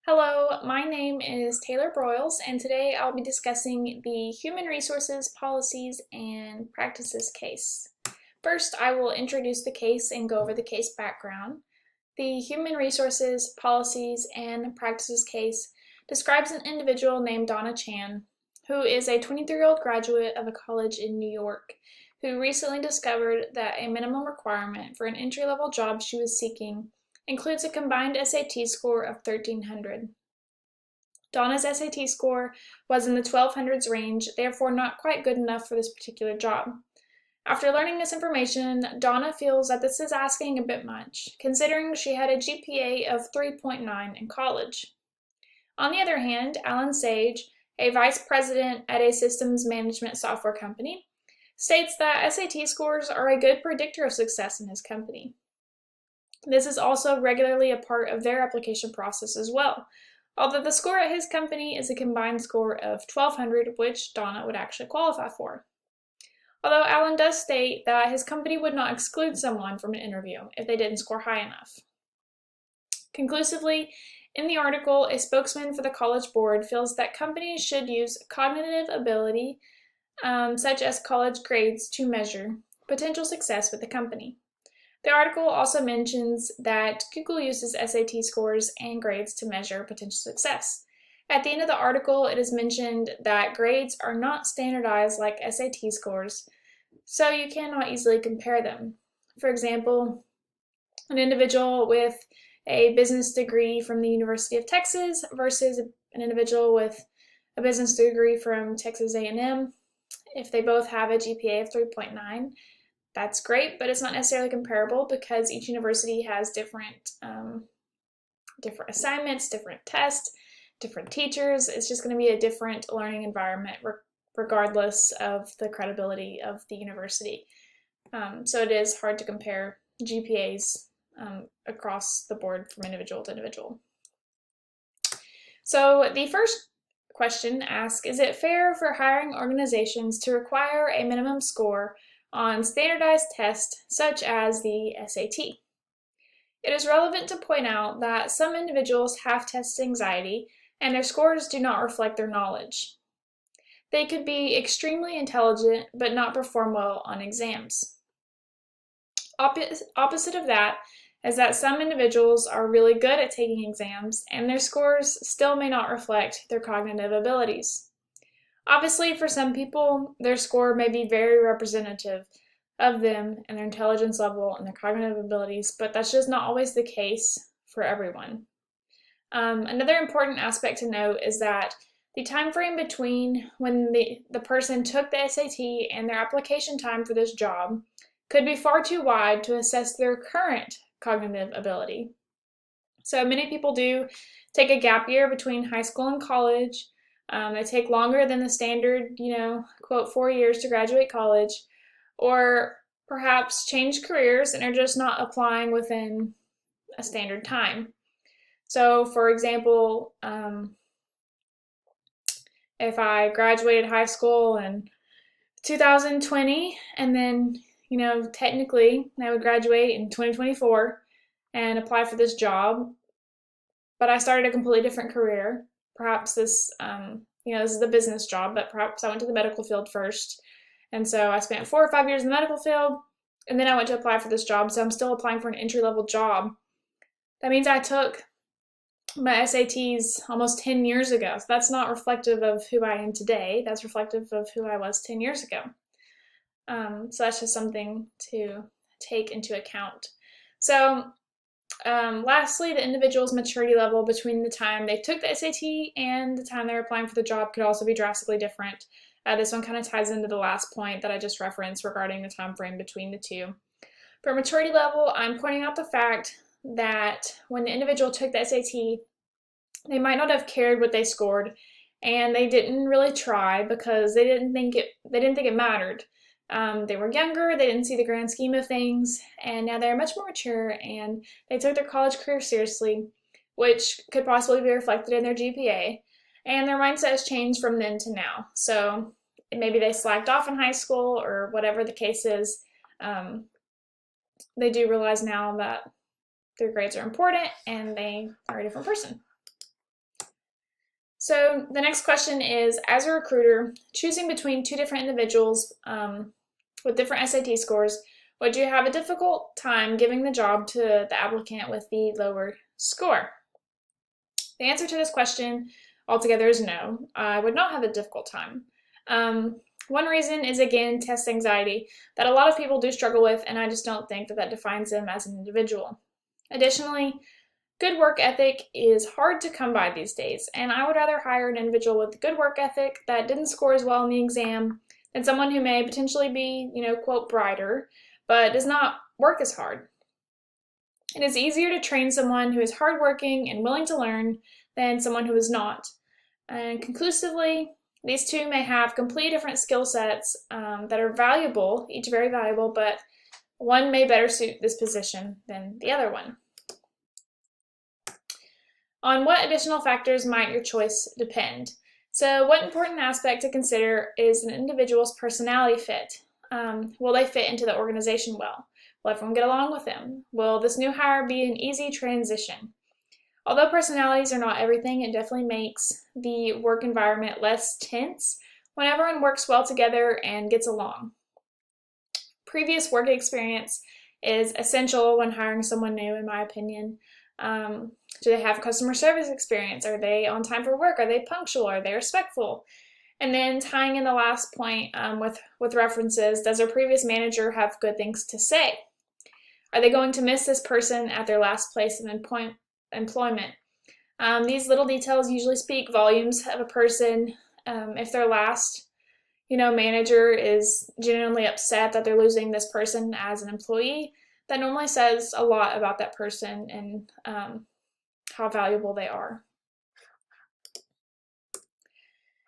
Hello, my name is Taylor Broyles, and today I'll be discussing the Human Resources Policies and Practices case. First, I will introduce the case and go over the case background. The Human Resources Policies and Practices case describes an individual named Donna Chan, who is a 23-year-old graduate of a college in New York, who recently discovered that a minimum requirement for an entry-level job she was seeking includes a combined SAT score of 1300. Donna's SAT score was in the 1200s range, therefore not quite good enough for this particular job. After learning this information, Donna feels that this is asking a bit much, considering she had a GPA of 3.9 in college. On the other hand, Alan Sage, a vice president at a systems management software company, states that SAT scores are a good predictor of success in his company. This is also regularly a part of their application process as well, although the score at his company is a combined score of 1200, which Donna would actually qualify for. Although Alan does state that his company would not exclude someone from an interview if they didn't score high enough. Conclusively, in the article, a spokesman for the College Board feels that companies should use cognitive ability, such as college grades, to measure potential success with the company. The article also mentions that Google uses SAT scores and grades to measure potential success. At the end of the article, it is mentioned that grades are not standardized like SAT scores, so you cannot easily compare them. For example, an individual with a business degree from the University of Texas versus an individual with a business degree from Texas A&M, if they both have a GPA of 3.9, that's great, but it's not necessarily comparable because each university has different assignments, different tests, different teachers. It's just going to be a different learning environment regardless of the credibility of the university. So it is hard to compare GPAs across the board from individual to individual. So the first question asks, is it fair for hiring organizations to require a minimum score on standardized tests such as the SAT? It is relevant to point out that some individuals have test anxiety and their scores do not reflect their knowledge. They could be extremely intelligent but not perform well on exams. Opposite of that is that some individuals are really good at taking exams and their scores still may not reflect their cognitive abilities. Obviously, for some people, their score may be very representative of them and their intelligence level and their cognitive abilities, but that's just not always the case for everyone. Another important aspect to note is that the time frame between when the person took the SAT and their application time for this job could be far too wide to assess their current cognitive ability. So many people do take a gap year between high school and college. They take longer than the standard, quote, 4 years to graduate college, or perhaps change careers and are just not applying within a standard time. So, for example, if I graduated high school in 2020 and then, technically I would graduate in 2024 and apply for this job, but I started a completely different career. Perhaps this is the business job, but perhaps I went to the medical field first. And so I spent 4 or 5 years in the medical field, and then I went to apply for this job. So I'm still applying for an entry-level job. That means I took my SATs almost 10 years ago. So that's not reflective of who I am today. That's reflective of who I was 10 years ago. So that's just something to take into account. So lastly, the individual's maturity level between the time they took the SAT and the time they were applying for the job could also be drastically different. This one kind of ties into the last point that I just referenced regarding the time frame between the two. For maturity level, I'm pointing out the fact that when the individual took the SAT, they might not have cared what they scored, and they didn't really try because they didn't think it mattered. They were younger, they didn't see the grand scheme of things, and now they're much more mature and they took their college career seriously, which could possibly be reflected in their GPA, and their mindset has changed from then to now. So maybe they slacked off in high school or whatever the case is. They do realize now that their grades are important and they are a different person. So the next question is, as a recruiter, choosing between two different individuals with different SAT scores, would you have a difficult time giving the job to the applicant with the lower score? The answer to this question altogether is no. I would not have a difficult time. One reason is, again, test anxiety that a lot of people do struggle with, and I just don't think that defines them as an individual. Additionally, good work ethic is hard to come by these days, and I would rather hire an individual with good work ethic that didn't score as well in the exam than someone who may potentially be, quote, brighter, but does not work as hard. It is easier to train someone who is hardworking and willing to learn than someone who is not. And conclusively, these two may have completely different skill sets that are valuable, each very valuable, but one may better suit this position than the other one. On what additional factors might your choice depend? So, what important aspect to consider is an individual's personality fit. Will they fit into the organization well? Will everyone get along with them? Will this new hire be an easy transition? Although personalities are not everything, it definitely makes the work environment less tense when everyone works well together and gets along. Previous work experience is essential when hiring someone new, in my opinion. Do they have customer service experience? Are they on time for work? Are they punctual? Are they respectful? And then tying in the last point with references, does their previous manager have good things to say? Are they going to miss this person at their last place of employment? These little details usually speak volumes of a person. If their last, manager is genuinely upset that they're losing this person as an employee, that normally says a lot about that person and how valuable they are.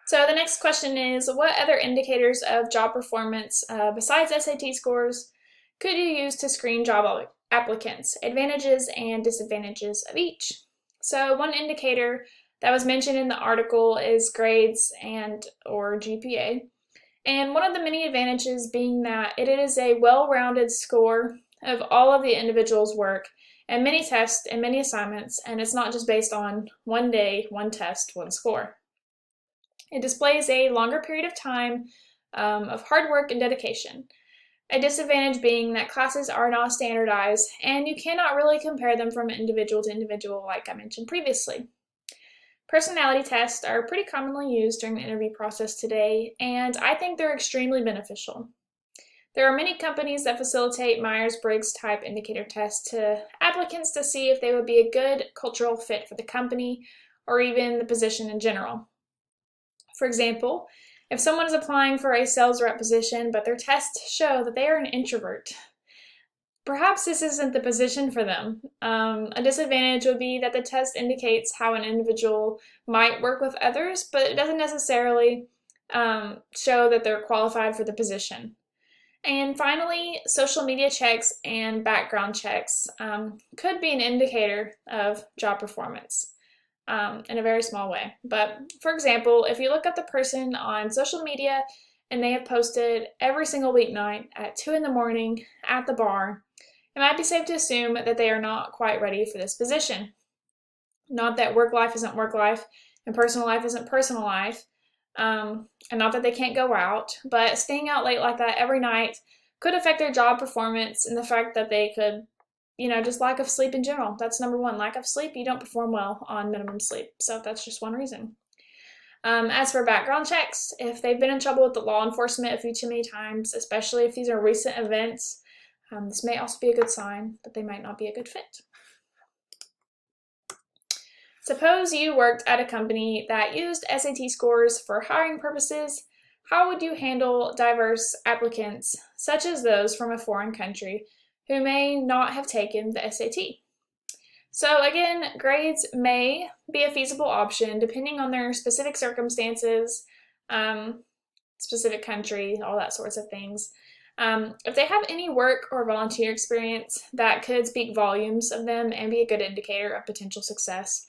So the next question is, what other indicators of job performance besides SAT scores could you use to screen job applicants? Advantages and disadvantages of each. So one indicator that was mentioned in the article is grades and or GPA. And one of the many advantages being that it is a well-rounded score of all of the individual's work and many tests and many assignments, and it's not just based on one day, one test, one score. It displays a longer period of time of hard work and dedication. A disadvantage being that classes are not standardized and you cannot really compare them from individual to individual like I mentioned previously. Personality tests are pretty commonly used during the interview process today, and I think they're extremely beneficial. There are many companies that facilitate Myers-Briggs type indicator tests to applicants to see if they would be a good cultural fit for the company or even the position in general. For example, if someone is applying for a sales rep position, but their tests show that they are an introvert, perhaps this isn't the position for them. A disadvantage would be that the test indicates how an individual might work with others, but it doesn't necessarily show that they're qualified for the position. And finally, social media checks and background checks could be an indicator of job performance. In a very small way. But for example, if you look up the person on social media and they have posted every single weeknight at 2 in the morning at the bar, it might be safe to assume that they are not quite ready for this position. Not that work life isn't work life and personal life isn't personal life, and not that they can't go out, but staying out late like that every night could affect their job performance and the fact that they could just lack of sleep in general. That's number one. Lack of sleep, you don't perform well on minimum sleep. So that's just one reason. As for background checks, if they've been in trouble with the law enforcement a few too many times, especially if these are recent events, this may also be a good sign that they might not be a good fit. Suppose you worked at a company that used SAT scores for hiring purposes. How would you handle diverse applicants, such as those from a foreign country, who may not have taken the SAT? So again, grades may be a feasible option depending on their specific circumstances, specific country, all that sorts of things. If they have any work or volunteer experience, that could speak volumes of them and be a good indicator of potential success.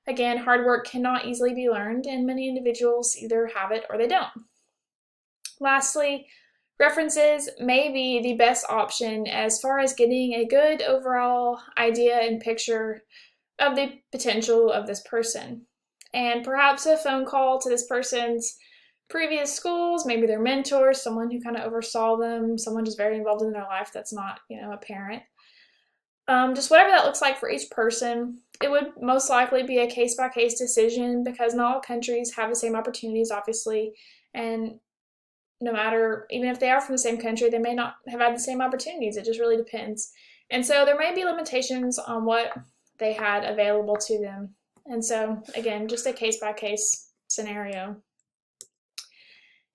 Again, hard work cannot easily be learned, and many individuals either have it or they don't. Lastly, references may be the best option as far as getting a good overall idea and picture of the potential of this person. and perhaps a phone call to this person's previous schools, maybe their mentor, someone who kind of oversaw them, someone just very involved in their life that's not, a parent. Just whatever that looks like for each person. It would most likely be a case by case decision because not all countries have the same opportunities, obviously. And no matter, even if they are from the same country, they may not have had the same opportunities. It just really depends. And so there may be limitations on what they had available to them. And so, again, just a case by case scenario.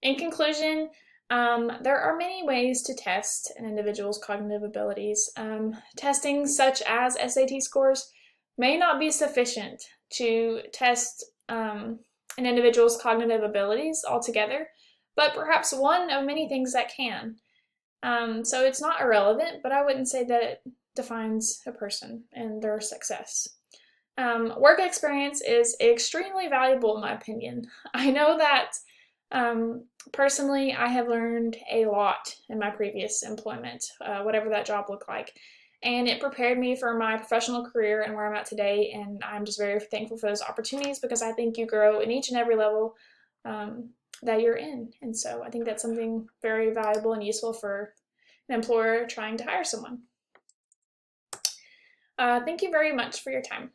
In conclusion, there are many ways to test an individual's cognitive abilities. Testing such as SAT scores may not be sufficient to test an individual's cognitive abilities altogether, but perhaps one of many things that can. So it's not irrelevant, but I wouldn't say that it defines a person and their success. Work experience is extremely valuable in my opinion. I know that personally, I have learned a lot in my previous employment, whatever that job looked like. And it prepared me for my professional career and where I'm at today. And I'm just very thankful for those opportunities because I think you grow in each and every level that you're in. And so I think that's something very valuable and useful for an employer trying to hire someone. Thank you very much for your time.